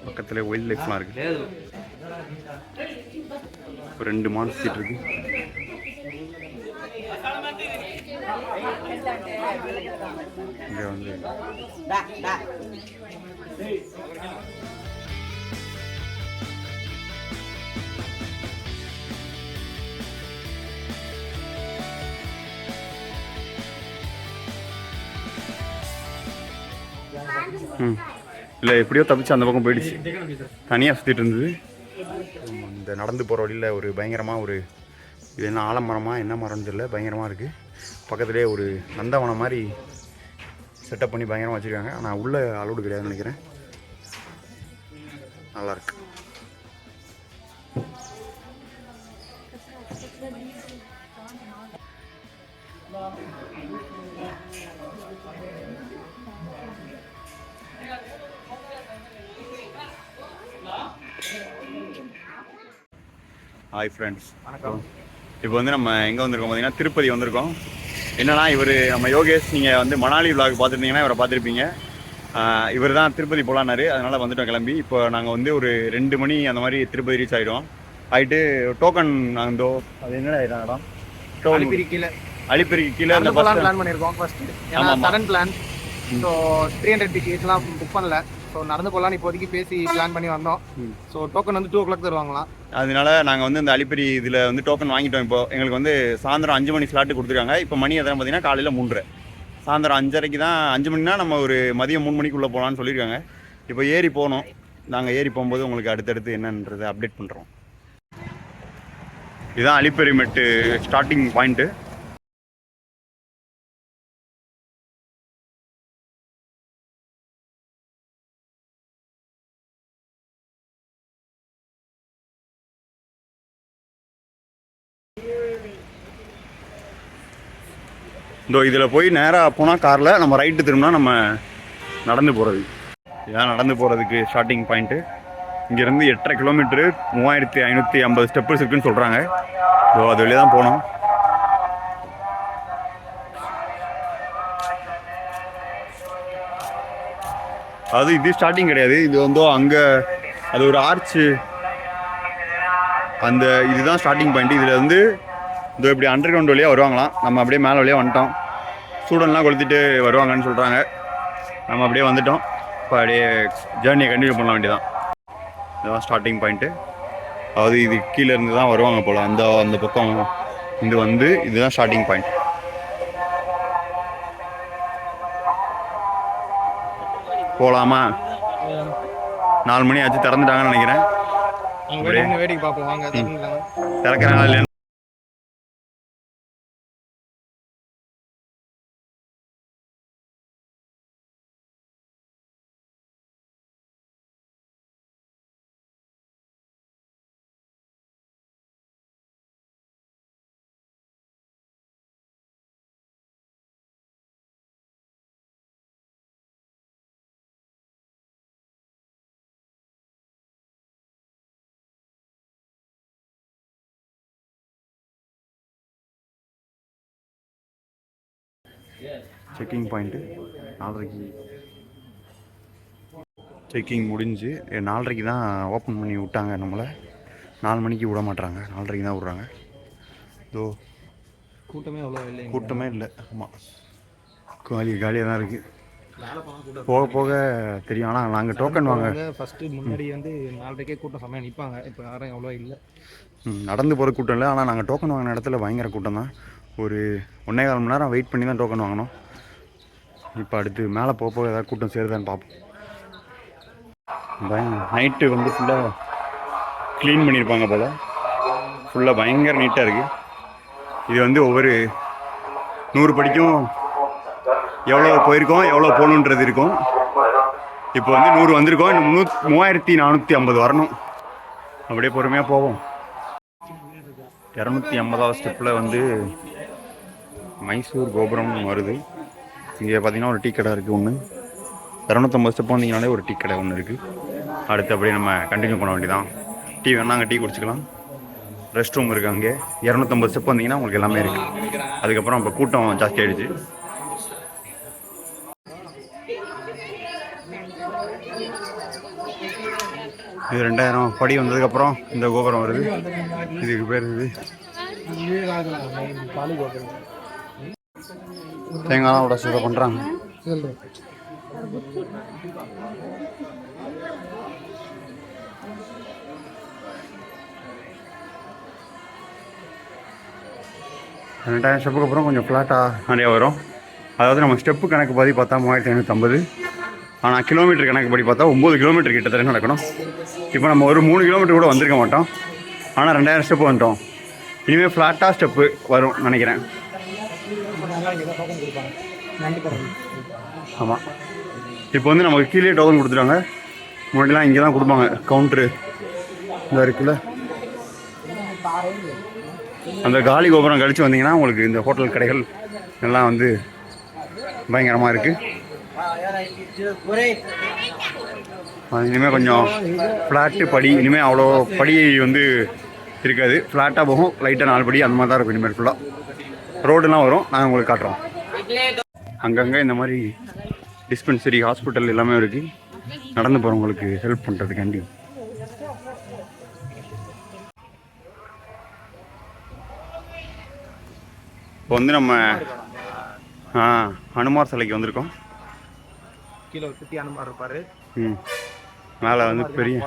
பக்கத்துல வைல்ட் லைஃப்லாம் இருக்கு. ஒரு 2 மான் சுத்திட்டு இருக்கு. இங்க வந்து இல்லை எப்படியோ தப்பிச்சு அந்த பக்கம் போயிடுச்சு. தனியாக சுற்றிட்டு இருந்தது. இந்த நடந்து போகிற வழியில் ஒரு பயங்கரமாக ஒரு இது என்ன ஆலமரமாக என்ன மரம்னு தெரியல, பயங்கரமாக இருக்குது. பக்கத்துலேயே ஒரு நந்தவனம் மாதிரி செட்டப் பண்ணி பயங்கரமாக வச்சுருக்காங்க. ஆனால் உள்ளே அலோடு கிடையாதுன்னு நினைக்கிறேன். நல்லாயிருக்கு. ஹாய் ஃப்ரெண்ட்ஸ், வணக்கம். இப்போ வந்து நம்ம எங்கே வந்திருக்கோம் பார்த்தீங்கன்னா திருப்பதி வந்திருக்கோம். என்னன்னா இவர் நம்ம யோகேஷ், நீங்கள் வந்து மணாலி விலாக் பார்த்துருந்தீங்கன்னா இவரை பார்த்துருப்பீங்க. இவர் தான் திருப்பதி போகலான்னாரு, அதனால் வந்துட்டோம் கிளம்பி. இப்போ நாங்கள் வந்து ஒரு 2 மணி அந்த மாதிரி திருப்பதி ரீச் ஆகிடும். ஆகிட்டு டோக்கன் நாங்கள் அது என்ன இடம் அலிப்பெரிக்கு கீழே அந்த பஸ் பிளான் பண்ணியிருக்கோம் ஃபஸ்ட்டு. ஏன்னா சடன் பிளான், ஸோ 300 டிக்கெட்ஸ்லாம் புக் பண்ணல. ஸோ நடந்து போகலான்னு இப்போதைக்கு பேசி பிளான் பண்ணி வந்தோம். ஸோ டோக்கன் வந்து 2 o'clock தருவாங்களாம். அதனால நாங்கள் வந்து இந்த அலிப்பெரி இதில் வந்து டோக்கன் வாங்கிட்டோம். இப்போ எங்களுக்கு வந்து சாயந்தரம் 5 மணி ஸ்லாட்டு கொடுத்துருக்காங்க. இப்போ மணி எதாவது பார்த்தீங்கன்னா காலையில் 3:30. சாயந்தரம் 5:30க்கு தான். 5 மணினா நம்ம ஒரு மதியம் 3 மணிக்குள்ளே போகலான்னு சொல்லியிருக்காங்க. இப்போ ஏறி போகணும். நாங்கள் ஏறி போகும்போது உங்களுக்கு அடுத்தடுத்து என்னன்றதை அப்டேட் பண்ணுறோம். இதுதான் அலிப்பெரி மெட்டு ஸ்டார்டிங் பாயிண்ட்டு. இதோ இதில் போய் நேராக போனால் காரில், நம்ம ரைட்டு திரும்பினா நம்ம நடந்து போகிறது. இதான் நடந்து போகிறதுக்கு ஸ்டார்டிங் பாயிண்ட்டு. இங்கேருந்து 8.5 கிலோமீட்டரு 3550 ஸ்டெப்ஸ் இருக்குன்னு சொல்கிறாங்க. ஸோ அது வெளியே தான் போகணும். அது இது ஸ்டார்டிங் கிடையாது, இது வந்து அங்கே அது ஒரு ஆர்ச்சு, அந்த இதுதான் ஸ்டார்டிங் பாயிண்ட். இதில் வந்து இதோ இப்படி அண்டர் கிரவுண்ட் வழியாக வருவாங்களாம். நம்ம அப்படியே மேலே வழியாக வந்துட்டோம். ஸ்டூடெண்ட்லாம் கொளுத்திட்டு வருவாங்கன்னு சொல்கிறாங்க. நம்ம அப்படியே வந்துட்டோம். இப்போ அப்படியே ஜேர்னியை கண்டினியூ பண்ண வேண்டியதான். இதுதான் ஸ்டார்டிங் பாயிண்ட்டு. அதாவது இது கீழே இருந்து தான் வருவாங்க போல். அந்த பக்கம் இது வந்து இதுதான் ஸ்டார்டிங் பாயிண்ட். போகலாமா? 4 மணி ஆச்சு, திறந்துட்டாங்கன்னு நினைக்கிறேன். வேடிக்கை பார்ப்போம் வாங்க. திறக்கிறாங்களா இல்லையா? செக்கிங் பாயிண்ட்டு 4:30க்கு செக்கிங் முடிஞ்சு 4:30க்கு தான் ஓப்பன் பண்ணி விட்டாங்க நம்மளை. 4 மணிக்கு விட மாட்டாங்க, 4:30க்கு தான் விட்றாங்க. ஸோ கூட்டமே இல்லை. ஆமாம், காலியாக தான் இருக்குது. போக போக தெரியும். ஆனால் நாங்கள் டோக்கன் வாங்க ஃபஸ்ட்டு முன்னாடி வந்து 4:30க்கே கூட்டம் சமயம் நிற்பாங்க. இப்போ யாரும் எவ்வளோ இல்லை, நடந்து போகிற கூட்டம் இல்லை. ஆனால் நாங்கள் டோக்கன் வாங்கின இடத்துல பயங்கர கூட்டம் தான். ஒரு 1.25 மணி நேரம் வெயிட் பண்ணி தான் டோக்கன் வாங்கினோம். இப்போ அடுத்து மேலே போக ஏதாவது கூட்டம் சேருதான்னு பார்ப்போம். நைட்டு வந்து ஃபுல்லாக க்ளீன் பண்ணியிருப்பாங்க போல். ஃபுல்லாக பயங்கர நீட்டாக இருக்குது. இது வந்து ஒவ்வொரு 100 படிக்கும் எவ்வளோ போயிருக்கோம், எவ்வளோ போகணுன்றது இருக்கும். இப்போ வந்து 100 வந்திருக்கோம். இன்னும் 3450 வரணும். அப்படியே பொறுமையாக போவோம். 250வது ஸ்டெப்பில் வந்து மைசூர் கோபுரம் வருது. இங்கே பார்த்தீங்கன்னா ஒரு டீ கடை இருக்குது ஒன்று. 250 ஸ்டெப் வந்தீங்கனாலே ஒரு டீ கடை ஒன்று இருக்குது. அடுத்து அப்படியே நம்ம கண்டினியூ பண்ண வேண்டியதான். டீ வேணா அங்கே டீ குடிச்சிக்கலாம். ரெஸ்ட் ரூம் இருக்குது அங்கே. 250 ஸ்டெப் வந்தீங்கன்னா உங்களுக்கு எல்லாமே இருக்குது. அதுக்கப்புறம் இப்போ கூட்டம் ஜாஸ்தி ஆகிடுச்சு. இது 2000 படி வந்ததுக்கப்புறம் இந்த கோபுரம் வருது. இதுக்கு பேர் இது தேங்காயோட சுட பண்ணுறாங்க. ரெண்டாயிரம் ஸ்டெப்புக்கு அப்புறம் கொஞ்சம் ஃப்ளாட்டாக நிறையா வரும். அதாவது நம்ம ஸ்டெப்பு கணக்கு படி பார்த்தா 3550. ஆனால் கிலோமீட்டர் கணக்கு படி பார்த்தா 9 கிலோமீட்டர் கிட்டத்தட்ட நடக்கணும். இப்போ நம்ம ஒரு 3 கிலோமீட்டர் கூட வந்திருக்க மாட்டோம். ஆனால் 2000 ஸ்டெப்பு வந்துட்டோம். இனிமேல் ஃப்ளாட்டாக ஸ்டெப்பு வரும் நினைக்கிறேன். ஆமாம், இப்போ வந்து நமக்கு கீழே டோக்கன் கொடுத்துருவாங்க. முன்னாடிலாம் இங்கே தான் கொடுப்பாங்க கவுண்ட்ரு. இந்த இருக்குல்ல, அந்த காலி கோபுரம் கழிச்சு வந்தீங்கன்னா உங்களுக்கு இந்த ஹோட்டல் கடைகள் எல்லாம் வந்து பயங்கரமாக இருக்குது. இனிமேல் கொஞ்சம் ஃப்ளாட்டு படி, இனிமேல் அவ்வளோ படி வந்து இருக்காது. ஃப்ளாட்டாக போகும், லைட்டாக 4 படி அந்த மாதிரி தான் இருக்கும். இனிமேல் ஃபுல்லாக ரோடுலாம் வரும், நாங்கள் உங்களுக்கு காட்டுறோம். அங்கங்கே இந்த மாதிரி டிஸ்பென்சரி, ஹாஸ்பிட்டல் எல்லாமே இருக்குது. நடந்து போகிறவங்களுக்கு ஹெல்ப் பண்ணுறதுக்காண்டி. இப்போ வந்து நம்ம ஹனுமார் சிலைக்கு வந்திருக்கோம். கீழே சுற்றி அனுமார் இருப்பார். மேலே வந்து பெரிய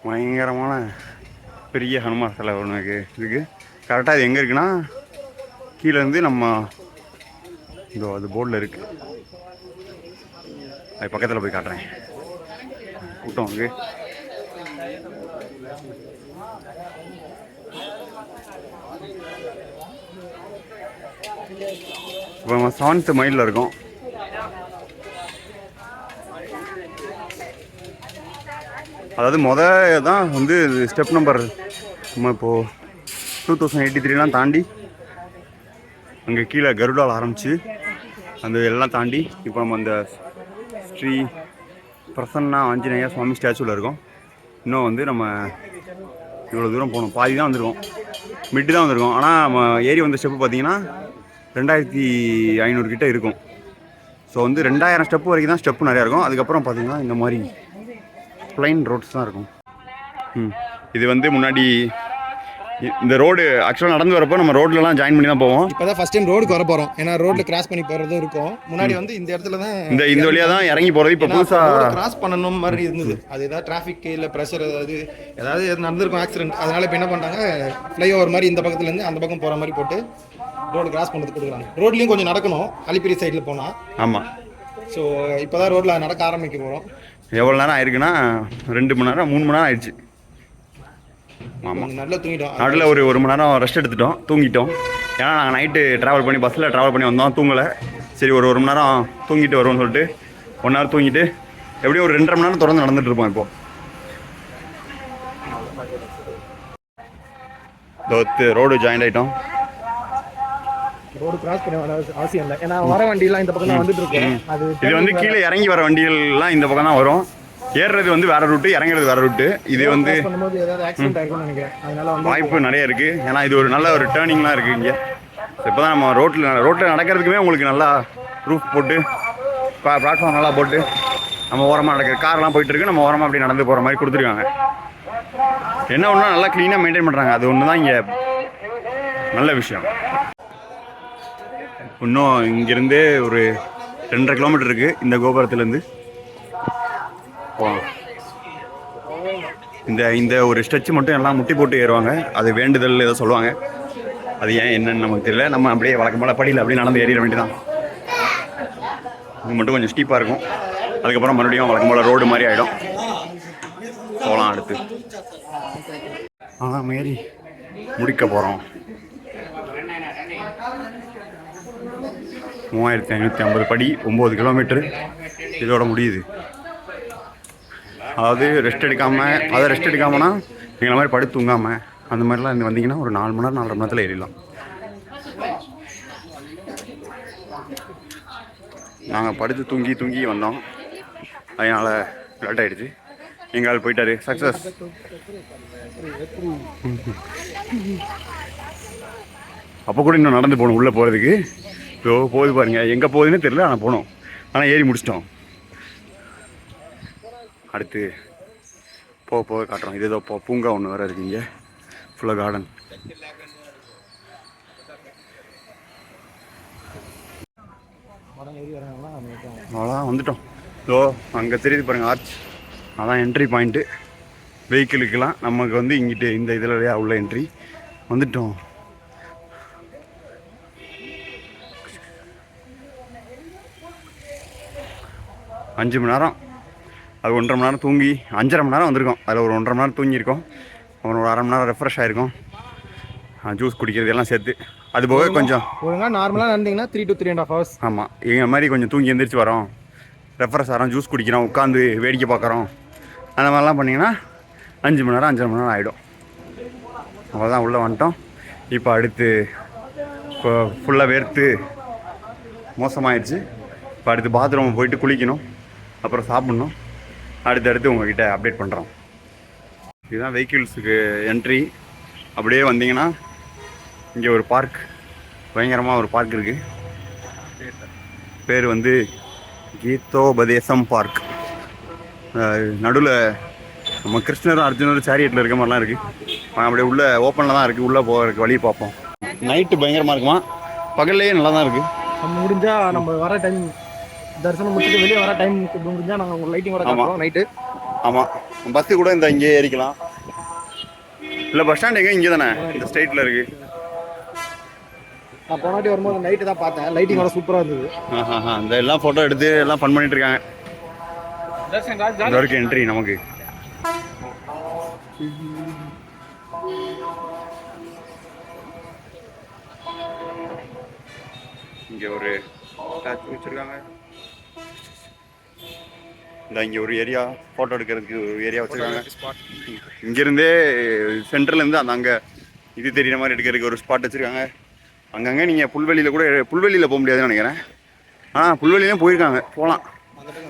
பயங்கரமான பெரிய ஹனுமார் சிலை ஒன்று இருக்குது. கரெக்டாக இது எங்கே இருக்குன்னா, கீழே இருந்து நம்ம இதோ அது போர்டில் இருக்குது. அது பக்கத்தில் போய் காட்டுறேன். கூட்டம் அங்கே இப்போ நம்ம 7th மைலில் இருக்கோம். அதாவது தான் வந்து ஸ்டெப் நம்பர் நம்ம இப்போது 2083 தாண்டி அங்கே கீழே கருடால் ஆரம்பித்து அந்த எல்லாம் தாண்டி இப்போ நம்ம அந்த ஸ்ரீ பிரசன்னா ஆஞ்சநேயா சுவாமி ஸ்டாச்சுவில் இருக்கோம். இன்னும் வந்து நம்ம இவ்வளோ தூரம் போகணும். பாதி தான் வந்திருக்கோம், மிட்டு தான் வந்திருக்கோம். ஆனால் நம்ம ஏறி வந்த ஸ்டெப்பு பார்த்தீங்கன்னா 2500 கிட்ட இருக்கும். ஸோ வந்து 2000 ஸ்டெப்பு வரைக்கும் தான் ஸ்டெப்பு நிறையா இருக்கும். அதுக்கப்புறம் பார்த்தீங்கன்னா இந்த மாதிரி ப்ளைன் ரோட்ஸ் தான் இருக்கும். இது வந்து முன்னாடி இந்த ரோடு ஆக்சுவலாக நடந்து வரப்போ நம்ம ரோட்லலாம் ஜாயின் பண்ணி தான் போவோம். இப்போ தான் ஃபஸ்ட் டைம் ரோடுக்கு வர போகிறோம். ஏன்னா ரோட்டில் கிராஸ் பண்ணி போகிறதும் இருக்கும். முன்னாடி வந்து இந்த இடத்துல தான் இந்த வழியாக தான் இறங்கி போகிறது. இப்போ புதுசாக கிராஸ் பண்ணணும் மாதிரி இருந்தது. அது ஏதாவது டிராஃபிக் இல்லை ப்ரெஷர் ஏதாவது நடந்திருக்கும் ஆக்சிடென்ட். அதனால் இப்போ என்ன பண்ணுறாங்க, ஃப்ளைஓவர் மாதிரி இந்த பக்கத்துலேருந்து அந்த பக்கம் போகிற மாதிரி போட்டு ரோடு கிராஸ் பண்ணுறதுக்கு கொடுக்குறாங்க. ரோட்லேயும் கொஞ்சம் நடக்கணும், அலிப்பிரி சைடில் போனால். ஆமாம். ஸோ இப்போ தான் ரோட்டில் நடக்க ஆரம்பிக்க போகிறோம். எவ்வளோ நேரம் ஆயிருக்குன்னா 2 மணி நேரம் 3 மணி நேரம் ஆயிடுச்சு. ஆமாம், நல்லா தூங்கிட்டோம். நடுவில் ஒரு 1 மணி நேரம் ரெஸ்ட் எடுத்துட்டோம், தூங்கிட்டோம். ஏன்னா நாங்கள் நைட்டு ட்ராவல் பண்ணி பஸ்ஸில் ட்ராவல் பண்ணி வந்தோம், தூங்கலை. சரி ஒரு 1 மணி நேரம் தூங்கிட்டு வருவோம்னு சொல்லிட்டு 1 ஹவர் தூங்கிட்டு எப்படியும் ஒரு 2.5 மணி நேரம் தொடர்ந்து நடந்துட்டு இருப்போம். இப்போது ரோடு ஜாயின் ஆகிட்டோம். ரோடு கிராஸ் பண்ண அவசியம் இல்லை, ஏன்னா வர வண்டியெல்லாம் இந்த பக்கம் தான் வந்துட்டு இருக்கோம். அது இது வந்து கீழே இறங்கி வர வண்டிகள்லாம் இந்த பக்கம் தான் வரும். ஏறுறது வந்து வேற ரூட்டு, இறங்குறது வேற ரூட்டு. இது வந்து வாய்ப்பு நிறைய இருக்கு. ஏன்னா இது ஒரு நல்ல ஒரு டேர்னிங்லாம் இருக்கு இங்கே. இப்போ தான் நம்ம ரோட்டில் நடக்கிறதுக்குமே உங்களுக்கு நல்லா ரூஃப் போட்டு பிளாட்ஃபார்ம் நல்லா போட்டு நம்ம ஓரமாக நடக்கிற கார்லாம் போயிட்டு இருக்கு. நம்ம ஓரமாக அப்படி நடந்து போகிற மாதிரி கொடுத்துருக்காங்க. என்ன ஒன்றா நல்லா க்ளீனாக மெயின்டைன் பண்ணுறாங்க. அது ஒன்று தான் இங்கே நல்ல விஷயம். இன்னும் இங்கேருந்தே ஒரு 2.5 கிலோமீட்டர் இருக்குது இந்த கோபுரத்துலேருந்து. இந்த ஒரு ஸ்ட்ரெச் மட்டும் எல்லாம் முட்டி போட்டு ஏறுவாங்க. அது வேண்டுதல் ஏதோ சொல்லுவாங்க. அது ஏன் என்னன்னு நமக்கு தெரியல. நம்ம அப்படியே வழக்கம் போல் படியில் அப்படியே நடந்து ஏறிட வேண்டியதான். இது மட்டும் கொஞ்சம் ஸ்டீப்பாக இருக்கும். அதுக்கப்புறம் மறுபடியும் வழக்கம் போல் ரோடு மாதிரி ஆகிடும். போகலாம் அடுத்து. மாரி முடிக்க போகிறோம். 3550 படி, 9 கிலோமீட்டரு இதோட முடியுது. அதாவது ரெஸ்ட் எடுக்காமனா எங்களை மாதிரி படுத்து தூங்காமல் அந்த மாதிரிலாம் இருந்து வந்தீங்கன்னா ஒரு 4 மணி நேரம் 4.5 மணி நேரத்தில் ஏறிடலாம். நாங்கள் படுத்து தூங்கி வந்தோம், அதனால் லேட் ஆகிடுச்சு. எங்கள் ஆள் போயிட்டாரு, சக்ஸஸ். அப்போ கூட இன்னும் நடந்து போகணும் உள்ளே போகிறதுக்கு. போகுது பாருங்க, எங்கே போகுதுன்னு தெரியல, ஆனால் போனோம். ஆனால் ஏறி முடிச்சிட்டோம். அடுத்து போக காட்டுறோம். இது ஏதோ பூங்கா ஒன்று வேறு இருக்குங்க, ஃபுல்லாக கார்டன். அவ்வளோதான் வந்துட்டோம். அங்கே தெரியுது பாருங்கள் ஆர்ச், அதான் என்ட்ரி பாயிண்ட்டு வெஹிக்கிளுக்கெல்லாம். நமக்கு வந்து இங்கிட்டு இந்த இதில் உள்ள என்ட்ரி. வந்துட்டோம். அஞ்சு மணி நேரம், அது 1.5 மணி நேரம் தூங்கி 5.5 மணி நேரம் வந்திருக்கோம். அதில் ஒரு 1.5 மணி நேரம் தூங்கியிருக்கோம், அப்புறம் ஒரு 1/2 மணி நேரம் ரெஃப்ரெஷ் ஆகிருக்கும், ஜூஸ் குடிக்கிறது எல்லாம் சேர்த்து. அது போக கொஞ்சம் ஒழுங்காக நார்மலாக நடந்தீங்கன்னா 3 to 3.5 hours. ஆமாம், எங்கள் மாதிரி கொஞ்சம் தூங்கி எந்திரிச்சு வரோம், ரெஃப்ரெஷ் ஆகிறோம், ஜூஸ் குடிக்கிறோம், உட்காந்து வேடிக்கை பார்க்குறோம், அந்த மாதிரிலாம் பண்ணிங்கன்னா 5 மணி நேரம் 5.5 மணி நேரம் ஆகிடும். அவ்வளோதான், உள்ளே வந்துட்டோம். இப்போ அடுத்து இப்போ ஃபுல்லாக வேர்த்து மோசமாகிடுச்சு. இப்போ அடுத்து பாத்ரூம் போயிட்டு குளிக்கணும், அப்புறம் சாப்பிட்ணும். அடுத்தடுத்து உங்கள்கிட்ட அப்டேட் பண்ணுறோம். இதுதான் வெஹிக்கிள்ஸுக்கு என்ட்ரி. அப்படியே வந்தீங்கன்னா இங்கே ஒரு பார்க், பயங்கரமாக ஒரு பார்க் இருக்குது. பேர் வந்து கீதோபதேசம் பார்க். நடுவில் நம்ம கிருஷ்ணரும் அர்ஜுனரும் சேரியட்டில் இருக்க மாதிரிலாம் இருக்குது. அப்படியே உள்ளே ஓப்பனில் தான் இருக்குது, உள்ளே போகிறதுக்கு வழி பார்ப்போம். நைட்டு பயங்கரமாக இருக்குமா, பகல்லையே நல்லா தான் இருக்குது. நம்ம முடிஞ்சால் நம்ம வர டைம் தரிசனம் முடிச்சுட்டு வெளியே வர டைம் முடிஞ்சால் நாங்கள் உங்கள் லைட்டிங் வர காட்டுறோம் நைட்டு. ஆமாம், பஸ்ஸு கூட இந்த இங்கேயே ஏறிக்கலாம். இல்லை பஸ் ஸ்டாண்ட் எங்கே இங்கே தானே, இந்த ஸ்ட்ரெயிட்டில் இருக்குது. நான் போனாட்டி வரும்போது நைட்டு தான் பார்த்தேன், லைட்டிங் வர சூப்பராக இருந்தது. இந்த எல்லாம் ஃபோட்டோ எடுத்து எல்லாம் ஃபன் பண்ணிட்டு இருக்காங்க. இந்த வரைக்கும் என்ட்ரி நமக்கு. இங்கே ஒரு வச்சுருக்காங்க. இந்த இங்கே ஒரு ஏரியா ஃபோட்டோ எடுக்கிறதுக்கு ஒரு ஏரியா வச்சுருக்காங்க. இங்கேருந்தே சென்டர்லேருந்து அந்த அங்கே இது தெரியுற மாதிரி எடுக்கிறதுக்கு ஒரு ஸ்பாட் வச்சுருக்காங்க. அங்கங்கே நீங்கள் புல்வெளியில் கூட, புல்வெளியில் போக முடியாதுன்னு நினைக்கிறேன். புல்வெளியிலையும் போயிருக்காங்க, போகலாம்.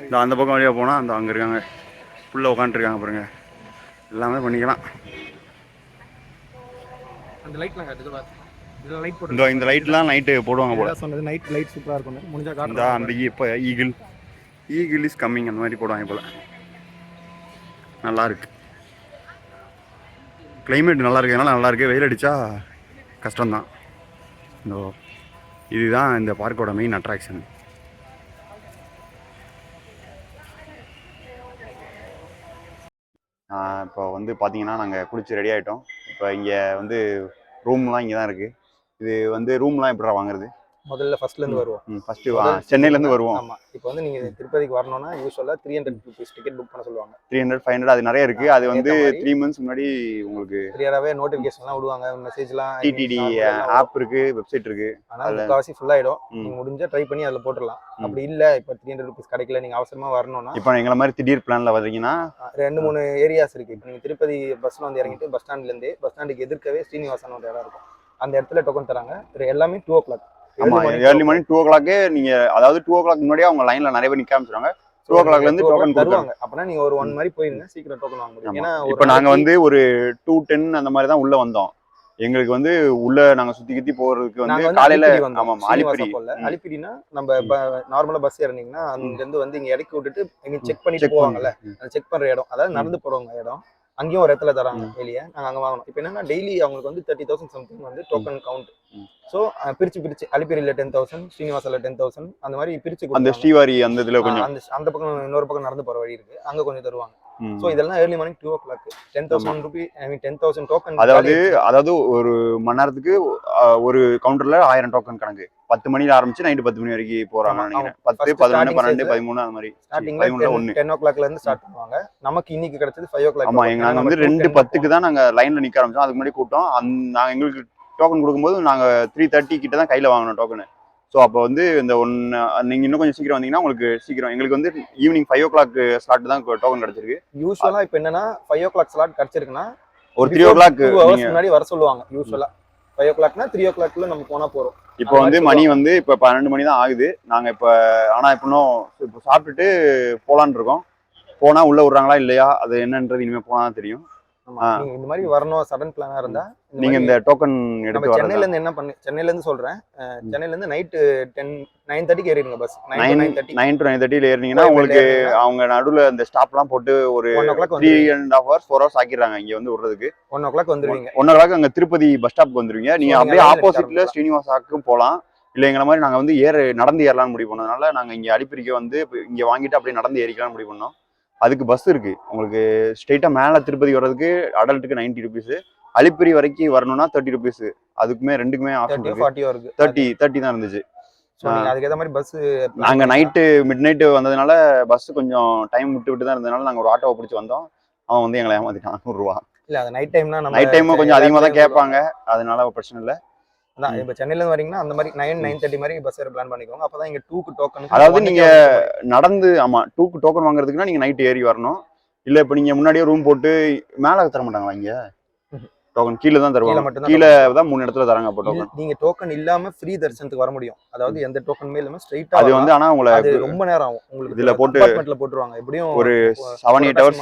இந்த அந்த பக்கம் வழியாக போனால் அந்த அங்கே இருக்காங்க, ஃபுல்லாக உட்காந்துருக்காங்க பாருங்கள், எல்லாமே பண்ணிக்கலாம். அந்த லைட்லாம் இந்த லைட்லாம் நைட்டு போடுவாங்க போல. சொன்னது நைட் லைட் சூப்பராக இருக்கும், முடிஞ்சா காட்டுங்க. அந்த இப்போ ஈகிள் இஸ் கம்மிங் அந்த மாதிரி போடுவாங்க போல். நல்லாயிருக்கு, கிளைமேட் நல்லா இருக்கிறதுனால நல்லாயிருக்கு. வெயில் அடித்தா கஷ்டம்தான். இதுதான் இந்த பார்க்கோட மெயின் அட்ராக்ஷன். இப்போ வந்து பார்த்தீங்கன்னா நாங்கள் குளிச்சு ரெடி ஆகிட்டோம். இப்போ இங்கே வந்து ரூம்லாம் இங்கே தான் இருக்குது. இது வந்து ரூம்லாம் எப்படிடா வாங்குறது? முதல்ல ஃபர்ஸ்ட்லேருந்து வருவோம். ஃபர்ஸ்ட் சென்னையிலேருந்து வருவோம். ஆமாம், இப்போ வந்து நீங்கள் திருப்பதிக்கு வரணும்னா யூஸ்வலாக 300 rupees டிக்கெட் புக் பண்ண சொல்லுவாங்க. 300, 500 அது நிறைய இருக்குது. அது வந்து 3 months முன்னாடி உங்களுக்கு கிளியராகவே நோட்டிஃபிகேஷன்லாம் விடுவாங்க, மெசேஜ்லாம். டிடிடி ஆப் இருக்குது, வெப்சைட் இருக்குது. ஆனால் முக்கால்வாசி ஃபுல் ஆகிடும். நீங்கள் முடிஞ்சால் ட்ரை பண்ணி அதில் போட்டுடலாம். அப்படி இல்லை இப்போ 300 rupees கிடைக்கல, நீங்கள் அவசரமாக வரணும்னா, இப்போ எங்களை மாதிரி திடீர் பிளானில் வந்தீங்கன்னா 2-3 ஏரியாஸ் இருக்குது. இப்போ நீங்கள் திருப்பதி பஸ்ஸில் வந்து இறங்கிட்டு பஸ் ஸ்டாண்ட்லேருந்து பஸ் ஸ்டாண்டுக்கு எதிர்க்கவே ஸ்ரீனிவாசன் ஒரு இடம் இருக்கும். அந்த இடத்துல டோக்கன் தராங்க. எல்லாமே 2 o'clock. ஆமா, ஏர்லி மார்னிங் 2 o'clock. நீங்க அதாவது 2 o'clock முன்னாடியே அவங்க லைன்ல நிறைய பேர் நிக்க ஆரம்பிச்சிருவாங்க. 2 o'clockல இருந்து டோக்கன் தருவாங்க. அப்பனா நீங்க ஒரு 1 மாதிரி போயிருங்க, சீக்கிரம் டோக்கன் வாங்க முடியும். ஏன்னா இப்போ நாங்க வந்து ஒரு 2:10 அந்த மாதிரி தான் உள்ள வந்தோம். எங்களுக்கு வந்து உள்ள நாங்க சுத்தி போறதுக்கு வந்து காலையில அலிப்பிரினா நம்ம நார்மலா பஸ் ஏறினீங்கன்னா அங்க இருந்து வந்து இங்க இறக்கி விட்டுட்டு இங்க செக் பண்ணிட்டு போவாங்கல்ல, செக் பண்ற இடம், அதாவது நடந்து போறவங்க இடம். அங்கேயும் ஒரு இடத்துல தராங்க வெளியே, நாங்கள் அங்கே வாங்கணும். இப்போ என்னன்னா டெய்லி அவங்களுக்கு வந்து 30,000 சம்திங் வந்து டோக்கன் கவுண்ட். ஸோ பிரிச்சு அலிப்பிரியில் 10,000, ஸ்ரீனிவாசால 10,000 அந்த மாதிரி பிரிச்சு அந்த ஸ்ரீவாரி அந்த இதில் கொஞ்சம் அந்த பக்கம் இன்னொரு பக்கம் நடந்து போகிற வழி இருக்கு, அங்கே கொஞ்சம் தருவாங்க. ஸோ இதெல்லாம் early morning 2 o'clock 10,000 rupees, 10,000 token. அதாவது ஒரு மணி நேரத்துக்கு ஒரு கவுண்டர்ல 1000 டோக்கன் கணக்கு. 10 மணில ஆரம்பிச்சு நைட்டு 10 மணி வரைக்கும் போறாங்க நினைக்கிறேன். 10, 11, 12, 13 அந்த மாதிரி. ஸ்டார்டிங்ல 10 o'clockல இருந்து ஸ்டார்ட் பண்ணுவாங்க. நமக்கு இன்னைக்கு கிடைச்சது 5 o'clock. ஆமா, நாங்க வந்து 2:10க்கு தான் நாங்க லைன்ல நிக்க ஆரம்பிச்சோம். அதுக்கு முன்னாடி கூட்டம். நாங்க எங்களுக்கு டோக்கன் கொடுக்கும்போது நாங்க 3:30 கிட்ட தான் கையில வாங்கணும் டோக்கனு. ஸோ அப்போ வந்து இந்த நீங்கள் இன்னும் கொஞ்சம் சீக்கிரம் வந்தீங்கன்னா உங்களுக்கு சீக்கிரம். எங்களுக்கு வந்து ஈவினிங் 5 o'clock ஸ்லாட் தான் டோக்கன் கிடைச்சிருக்கு. யூஸ்வலாக இப்போ என்னன்னா 5 o'clock ஸ்லாட் கிடைச்சிருக்குன்னா ஒரு 3 o'clock முன்னாடி வர சொல்லுவாங்க யூஸ்வலா. 5 o'clockனா 3 o'clockல நம்ம போனா போறோம். இப்போ வந்து மணி வந்து இப்போ 12 மணி தான் ஆகுது. நாங்க இப்போ ஆனா இப்போ சாப்பிட்டுட்டு போலான்னு இருக்கோம். போனா உள்ள விடுறாங்களா இல்லையா அது என்னன்றது இனிமே போனா தான் தெரியும். நீங்க இந்த மாதிரி வரணும் சடன் பிளானா இருந்தா நீங்க இந்த டோக்கன் எடுத்து நம்ம சென்னையில இருந்து என்ன பண்ணு, சென்னையில இருந்து சொல்றேன், சென்னையில இருந்து நைட்டு 9:30க்கு ஏறிடுங்க பஸ். 9 to 9:30 ஏறினீங்கன்னா உங்களுக்கு அவங்க நடுவில் இந்த ஸ்டாப்லாம் போட்டு ஒரு 3.5 hours 4 hours ஆக்கிடுறாங்க இங்க வந்து விடுறதுக்கு. 1 o'clock வந்துருவீங்க. 1 o'clock அங்க திருப்பதி பஸ் ஸ்டாப்க்கு வந்துருவீங்க. நீங்க அப்படியே ஆப்போசிட்ல ஸ்ரீனிவாசாக்கும் போகலாம். இல்லை எங்களை மாதிரி நாங்கள் வந்து நடந்து ஏறலாம்னு முடிவு பண்ணதுனால நாங்கள் இங்கே அலிப்பிரிக்கு வந்து இங்கே வாங்கிட்டு அப்படியே நடந்து ஏறிக்கலாம்னு முடிவு பண்ணோம். அதுக்கு பஸ் இருக்கு உங்களுக்கு. ஸ்ட்ரெயிட்டா மேலே திருப்பதி வர்றதுக்கு அடல்ட்டுக்கு 90 rupees, அலிப்பிரி வரைக்கும் வரணும்னா 30 rupees. அதுக்குமே ரெண்டுக்குமே ஆப்ஷன் இருக்கு. 30 தான் இருந்துச்சு. அதுக்கேற்ற மாதிரி பஸ் நாங்கள் நைட்டு மிட் வந்ததுனால பஸ் கொஞ்சம் டைம் விட்டு தான் இருந்ததுனால நாங்கள் ஒரு ஆட்டோவை பிடிச்சி வந்தோம். அவன் வந்து எங்களை ஏமாத்திட்டான் 100 ரூபா. இல்லை அது நைட் டைம்னா நைட் டைமும் கொஞ்சம் அதிகமாக தான் கேட்பாங்க, அதனால பிரச்சனை இல்லை. அதான் இப்போ சென்னையில இருந்து வரீங்கன்னா அந்த மாதிரி 9:30 மாதிரி பஸ் ஏற பிளான் பண்ணிக்கோங்க. அப்பதான் இங்க 2க்கு டோக்கன். அதாவது நீங்க நடந்து 2க்கு டோக்கன் வாங்குறதுக்குன்னா நீங்க நைட் ஏறி வரணும். இல்ல இப்ப நீங்க முன்னாடியே ரூம் போட்டு மேல தர மாட்டாங்களா இங்க டோக்கன்? கீழே தான் தருவாங்க. கீழே தான் 3 இடத்துல தராங்க. அப்போ டோக்கன் நீங்க டோக்கன் இல்லாம ஃப்ரீ தரிசனத்துக்கு வர முடியும். அதாவது எந்த டோக்கனுமே இல்லாம ஸ்ட்ரைட்டா அது வந்து ஆனா உங்களுக்கு ரொம்ப நேரம் ஆகும். உங்களுக்கு இதுல போட்டுருவாங்க. எப்படியும் ஒரு 7-8 hours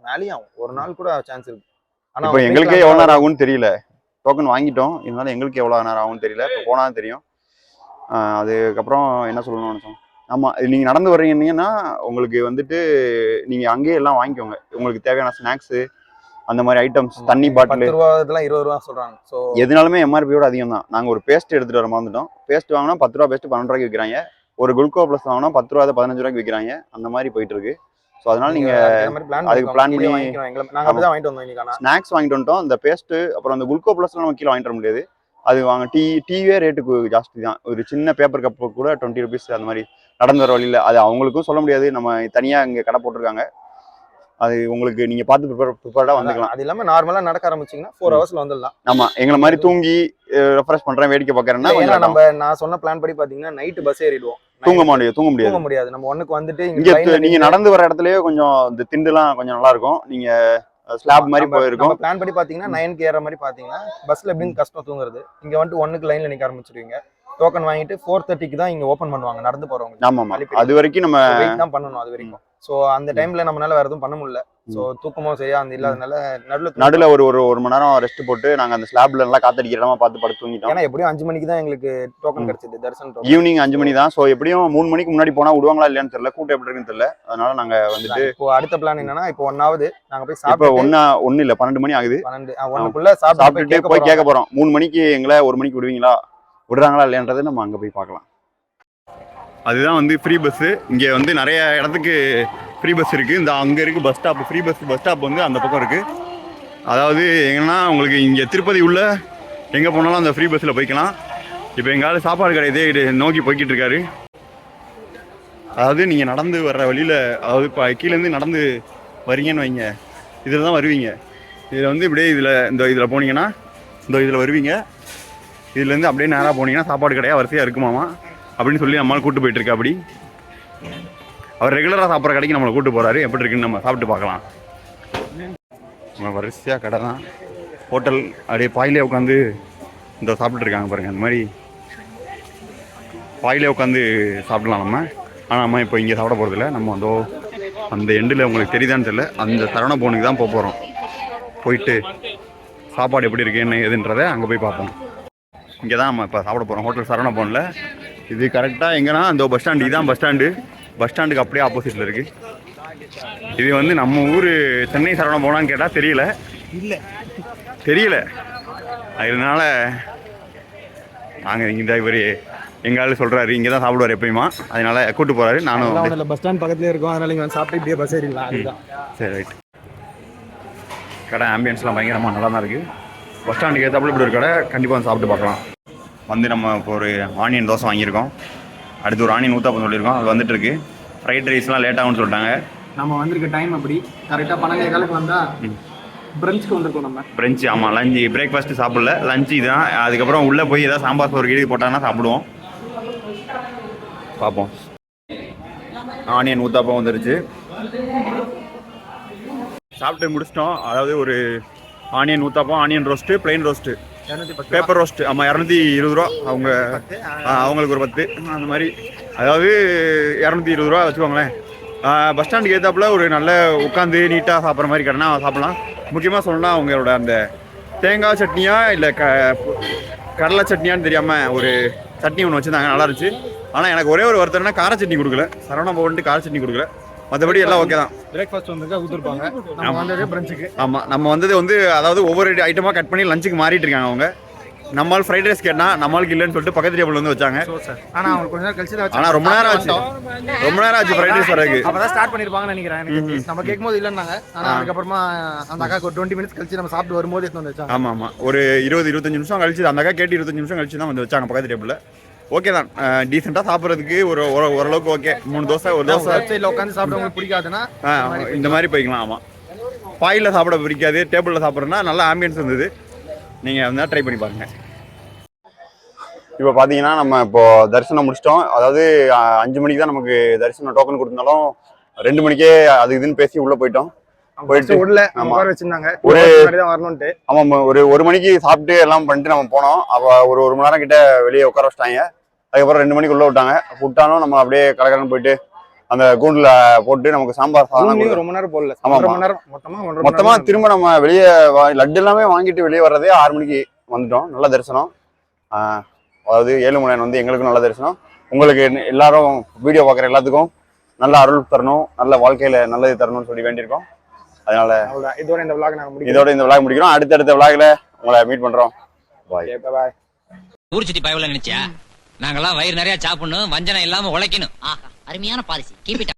மேலே ஆகும். ஒரு நாள் கூட சான்ஸ் இருக்கு. ஆனா இப்போ எங்களுக்கே எவ்வளவு நேரம் ஆகும்னு தெரியல. டோக்கன் வாங்கிட்டோம், இருந்தாலும் எங்களுக்கு எவ்வளோ நேரம் ஆகும்னு தெரியல. இப்போ போனால் தெரியும். அதுக்கப்புறம் என்ன சொல்லணும்னு நினச்சோம். ஆமாம், நீங்கள் நடந்து வர்றீங்கன்னா உங்களுக்கு வந்துட்டு நீங்கள் அங்கேயே எல்லாம் வாங்கிக்கோங்க. உங்களுக்கு தேவையான ஸ்நாக்ஸு அந்த மாதிரி ஐட்டம்ஸ், தண்ணி பாட்டில் 10 ரூபா இதெல்லாம் 20 ரூபா சொல்கிறாங்க. ஸோ எதுனாலுமே எம்ஆர்பியோட அதிகம் தான். நாங்கள் ஒரு பேஸ்ட் எடுத்துகிட்டு வர மறந்துட்டோம். பேஸ்ட் வாங்கினா 10 ரூபா பேஸ்ட் 12 ரூபாய்க்கு விற்கிறாங்க. ஒரு குளுக்கோ ப்ளஸ் வாங்கினா 10 ரூபா 15 ரூபாய்க்கு விற்கிறாங்க. அந்த மாதிரி போயிட்டு இருக்கு. ஸோ அதனால நீங்கள் அதுக்கு பிளான் பண்ணி நாங்கள் அப்படி தான் வாங்கிட்டு வந்தோம். இன்னைக்கு ஸ்நாக்ஸ் வாங்கிட்டு வந்துட்டோம். அந்த பேஸ்ட்டு அப்புறம் அந்த குளுக்கோ ப்ளஸ்லாம் நம்ம கீழே வாங்கிட்டு வர முடியாது. அது வாங்க டீயே ரேட்டுக்கு ஜாஸ்தி தான். ஒரு சின்ன பேப்பர் கப்பு கூட 20 rupees அந்த மாதிரி நடந்து வர வழியில். அது அவங்களுக்கும் சொல்ல முடியாது. நம்ம தனியாக இங்கே கடை போட்டிருக்காங்க. அது உங்களுக்கு நீங்கள் பார்த்து ப்ரிப்பேர்டாக வந்துக்கலாம். அது இல்லாமல் நார்மலாக நடக்க ஆரம்பிச்சிங்கன்னா 4 ஹவர்ஸில் வந்துடலாம். ஆமாம், எங்களை மாதிரி தூங்கி ரெஃப்ரெஷ் பண்ணுறேன் வேடிக்கை பார்க்குறேன்னா நான் சொன்ன பிளான் படி பார்த்தீங்கன்னா நைட்டு பஸ் ஏறிடுவோம். தூங்க முடியாது. நம்ம 1க்கு வந்துட்டு இங்கே நீங்கள் நடந்து வர இடத்துலயே கொஞ்சம் இந்த திண்டுலாம் கொஞ்சம் நல்லா இருக்கும். நீங்கள் ஸ்லாப் மாதிரி போயிருக்கும். பிளான் படி பாத்தீங்கன்னா 9க்கு ஏற மாதிரி பாத்தீங்கன்னா பஸ்ல எப்படின்னு கஷ்டம் தூங்குறது. இங்க வந்துட்டு 1க்கு லைன்ல நிக்க ஆரம்பிச்சிருவீங்க. டோக்கன் வாங்கிட்டு 4:30க்கு தான் இங்க ஓபன் பண்ணுவாங்க நடந்து போறவங்க. ஆமா, அது வரைக்கும் நம்ம வெயிட் தான் பண்ணணும். அது வரைக்கும் சோ அந்த டைம்ல நம்மளால வேற எதுவும் பண்ண முடியல. சோ தூக்கமும் சரியா அந்த இல்லாதனால நடுல ஒரு மணி நேரம் ரெஸ்ட் போட்டு நாங்க அந்த ஸ்லாப்ல எல்லாம் காத்தடிக்கிற இடமா பார்த்து படுத்து தூங்கிட்டோம். ஏன்னா எப்படியும் 5 மணிக்கு தான் எங்களுக்கு டோக்கன் கிடைச்சது. தரிசனம் ஈவினிங் 5 மணி தான். சோ எப்படியும் 3 மணிக்கு முன்னாடி போனா விடுவாங்களா இல்லையான்னு தெரியல. கூட்டம் எப்படி இருக்குன்னு தெரியல. அதனால நாங்க வந்துட்டு இப்போ அடுத்த பிளான் என்னன்னா இப்போ 1 ஆகுது. நாங்க போய் சாப்பிட்டு ஒன்னு இல்ல 12 மணி ஆகுது. 1க்குள்ள சாப்பிட்டு போய் கேட்க போறோம். 3 மணிக்கு எங்களை 1 மணிக்கு விடுவீங்களா, விடுறாங்களா இல்லையான்றதை நம்ம அங்க போய் பார்க்கலாம். அதுதான் வந்து ஃப்ரீ பஸ். இங்கே வந்து நிறைய இடத்துக்கு ஃப்ரீ பஸ் இருக்குது. இந்த அங்கே இருக்குது bus stop. Free bus stop வந்து அந்த பக்கம் இருக்குது. அதாவது எங்கன்னா உங்களுக்கு இங்கே திருப்பதி உள்ள எங்கே போனாலும் அந்த ஃப்ரீ பஸ்ஸில் போய்க்கலாம். இப்போ எங்காவது சாப்பாடு கடை இதே நோக்கி போய்கிட்டு இருக்காரு. அதாவது நீங்கள் நடந்து வர்ற வழியில், அதாவது இப்போ கீழேருந்து நடந்து வரீங்கன்னு வைங்க, இதில் தான் வருவீங்க. இதில் வந்து இப்படியே இதில் போனீங்கன்னா இதில் வருவீங்க. இதுலேருந்து அப்படியே நேராக போனீங்கன்னா சாப்பாடு கடையாக வரிசையாக இருக்குமாமா அப்படின்னு சொல்லி நம்மளால் கூப்பிட்டு போயிட்டுருக்கா. அப்படி அவர் ரெகுலராக சாப்பிட்ற கடைக்கு நம்மளை கூப்பிட்டு போகிறாரு. எப்படி இருக்குன்னு நம்ம சாப்பிட்டு பார்க்கலாம். நம்ம வரிசையாக கடை தான், ஹோட்டல். அப்படியே பாயிலே உட்காந்து இந்த சாப்பிட்டுருக்காங்க பாருங்கள். அந்த மாதிரி பாயிலே உட்காந்து சாப்பிடலாம் நம்ம. ஆனால் நம்ம இப்போ இங்கே சாப்பிட போகிறதில்ல. நம்ம அந்த எண்டில் உங்களுக்கு தெரியுதான்னு தெரியல, அந்த சரவண பவனுக்கு தான் போகிறோம். போயிட்டு சாப்பாடு எப்படி இருக்கு என்ன ஏதுன்றதை அங்கே போய் பார்ப்போம். இங்கே தான் நம்ம இப்போ சாப்பிட போகிறோம், ஹோட்டல் சரவண பவனில். இது கரெக்டாக எங்கன்னா அந்த பஸ் ஸ்டாண்டு, இதுதான் பஸ் ஸ்டாண்டு. பஸ் ஸ்டாண்டுக்கு அப்படியே ஆப்போசிட்டில் இருக்குது. இது வந்து நம்ம ஊர் சென்னை சரவண பவனான்னு கேட்டால் தெரியல. அதனால நாங்கள் இங்கே இவர் எங்காலும் சொல்கிறாரு இங்கே தான் சாப்பிடுவார் எப்பயுமா. அதனால கூப்பிட்டு போகிறாரு. நானும் பஸ் ஸ்டாண்ட் பக்கத்துலேயே இருக்கோம். அதனால இங்கே சாப்பிட்டு இப்படியே பஸ் ஏறிடலாம். அதுதான் சரி, ரைட். கடை ஆம்பியன்ஸ்லாம் பயங்கரமாக நல்லா தான் இருக்குது. பஸ் ஸ்டாண்டுக்கு ஏற்றாப்புல இப்படி ஒரு கடை கண்டிப்பாக வந்து சாப்பிட்டு பார்க்கலாம். வந்து நம்ம இப்போ ஒரு ஆனியன் தோசை வாங்கியிருக்கோம். அடுத்து ஒரு ஆனியன் ஊத்தாப்பம் சொல்லியிருக்கோம். அது வந்துட்டு இருக்கு. ஃப்ரைட் ரைஸ்லாம் லேட் ஆகும்னு சொல்லிட்டாங்க. நம்ம வந்திருக்க டைம் அப்படி கரெக்டாக 12:15 வந்தால் பிரஞ்சுக்கு வந்திருக்கோம். நம்ம பிரஞ்சு, ஆமாம். லஞ்சு பிரேக்ஃபாஸ்ட்டு சாப்பிடல, லஞ்சு இதுதான். அதுக்கப்புறம் உள்ளே போய் ஏதாவது சாம்பார் சோறு கீழே போட்டாங்கன்னா சாப்பிடுவோம். பார்ப்போம். ஆனியன் ஊத்தாப்பம் வந்துருச்சு. சாப்பிட்டு முடிச்சிட்டோம். அதாவது ஒரு onion uttapam, onion roast, plain roast paper roast ஆமாம் 220 ரூபா அவங்க அவங்களுக்கு ஒரு 10 அந்த மாதிரி, அதாவது 220 ரூபா வச்சுக்கோங்களேன். பஸ் ஸ்டாண்டுக்கு ஏற்றாப்புல ஒரு நல்ல உட்காந்து நீட்டாக சாப்பிட்ற மாதிரி கடைனா சாப்பிட்லாம். முக்கியமாக சொல்லணும்னா அவங்களோட அந்த தேங்காய் சட்னியா இல்லை கடலை சட்னியான்னு தெரியாமல் ஒரு சட்னி ஒன்று வச்சுருந்தாங்க, நல்லா இருந்துச்சு. ஆனால் எனக்கு ஒரே ஒரு வருத்தம்னா கார சட்னி கொடுக்கல. சரவணா பவன்ட்டு கார சட்னி கொடுக்கல, மற்றபடி எல்லாம் ஓகே தான். பிரேக்ஃபாஸ்ட் வந்து கொடுத்துருப்பாங்க. நம்ம வந்தது பிரஞ்சுக்கு. ஆமாம், நம்ம வந்தது வந்து அதாவது ஒவ்வொரு ஐட்டமாக கட் பண்ணி லஞ்சுக்கு மாறிட்டு இருக்காங்க அவங்க. நம்மளால் ஃப்ரைட் ரைஸ் கேட்டால் நம்மளுக்கு இல்லைன்னு சொல்லிட்டு பக்கத்து டேபிள் வந்து வச்சாங்க. ஆனால் அவங்க கொஞ்ச நேரம் கழிச்சு தான், ஆனால் ரொம்ப நேரம் ஆச்சு ஃப்ரைட் ரைஸ் வரதுக்கு. அப்போ தான் ஸ்டார்ட் பண்ணியிருப்பாங்கன்னு நினைக்கிறேன். நம்ம கேட்கும்போது இல்லைன்னாங்க. ஆனால் அதுக்கப்புறமா அந்த அக்காக்கு ஒரு 20 மினிட்ஸ் கழிச்சு நம்ம சாப்பிட்டு வரும்போது எடுத்து வந்து வச்சாங்க. ஆமாம், ஒரு 20-25 நிமிஷம் கழிச்சு அந்த அக்கா கேட்டு 25 நிமிஷம் கழிச்சு தான் வந்து வச்சாங்க பக்கத்து டேபிளில். ஓகே தான், டீசெண்டாக சாப்பிட்றதுக்கு ஓரளவுக்கு ஓகே. 3 தோசை, ஒரு தோசை சைடில் உட்காந்து சாப்பிட்றவங்களுக்கு பிடிக்காதுன்னா இந்த மாதிரி போய்க்கலாம். ஆமாம், பாயில் சாப்பிட பிடிக்காது, டேபிளில் சாப்பிட்றதுனா நல்ல ஆம்பியன்ஸ் இருந்தது. நீங்கள் வந்து ட்ரை பண்ணி பாருங்கள். இப்போ பார்த்தீங்கன்னா நம்ம இப்போ தரிசனம் முடிச்சிட்டோம். அதாவது 5 மணிக்கு தான் நமக்கு தரிசனம் டோக்கன் கொடுத்தாலும் 2 மணிக்கே அது இதுன்னு பேசி உள்ளே போயிட்டோம். போயிட்டு வச்சிருந்தாங்க ஆமாம், ஒரு மணிக்கு சாப்பிட்டு எல்லாம் பண்ணிட்டு நம்ம போனோம். அப்போ ஒரு மணி நேரம் கிட்ட வெளியே உட்கார வச்சிட்டாங்க. அதுக்கப்புறம் 2 மணிக்கு உள்ள விட்டாலும் நம்ம அப்படியே கலக்கலன்னு போயிட்டு அந்த கூண்டில் போட்டு நமக்கு சாம்பார் சாதம் ரொம்ப நேரம் போடல. மொத்தமா திரும்ப நம்ம வெளியே லட்டு எல்லாமே வாங்கிட்டு வெளியே வர்றதே 6 மணிக்கு வந்துட்டோம். நல்ல தரிசனம். அதாவது ஏழுமலையான் வந்து எங்களுக்கும் நல்ல தரிசனம். உங்களுக்கு எல்லாரும் வீடியோ பார்க்குற எல்லாத்துக்கும் நல்ல அருள் தரணும், நல்ல வாழ்க்கையில நல்லது தரணும்னு சொல்லி வேண்டியிருக்கோம். அதனால இதோட இந்த விளாக் முடிக்கிறோம். அடுத்தடுத்த விளாக்ல உங்களை மீட் பண்றோம். பாய். ஊர் சுத்தி பயவுல நினைச்சியா? நாங்கெல்லாம் வயிறு நிறைய சாப்பிடணும், வஞ்சனம் இல்லாம உழைக்கணும். அருமையான பாலிசி. Keep it